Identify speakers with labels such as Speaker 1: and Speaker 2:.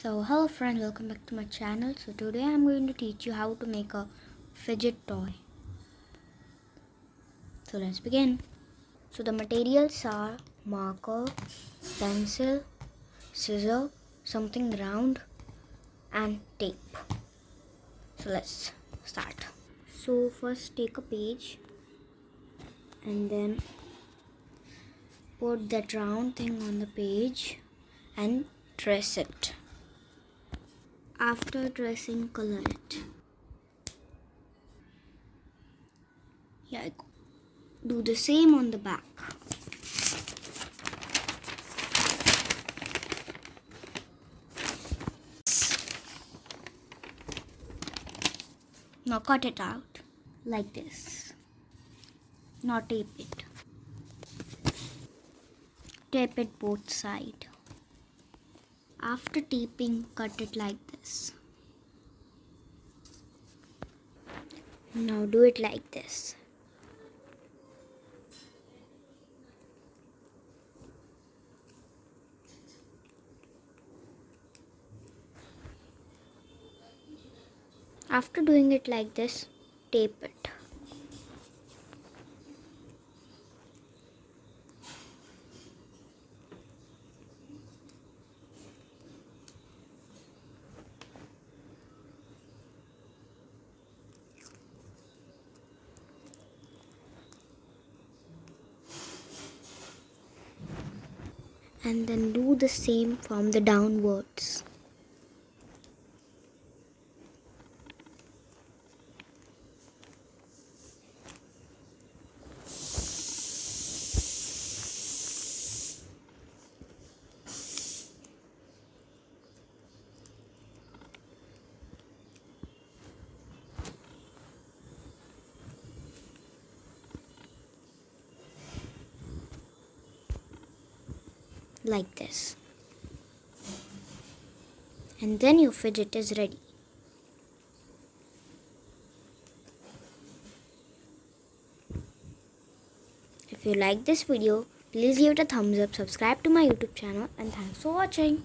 Speaker 1: So hello friends, welcome back to my channel. So today I'm going to teach you how to make a fidget toy. So let's begin. So the materials are marker, pencil, scissor, something round and tape. So let's start. So first take a page and then put that round thing on the page and trace it. After tracing, color it. Yeah, do the same on the back. Now cut it out like this. Now tape it. Tape it both sides. After taping, cut it like this. Now do it like this. After doing it like this, tape it. And then do the same from the downwards. Like this. And then your fidget is ready. If you like this video, please give it a thumbs up, subscribe to my YouTube channel, and thanks for watching.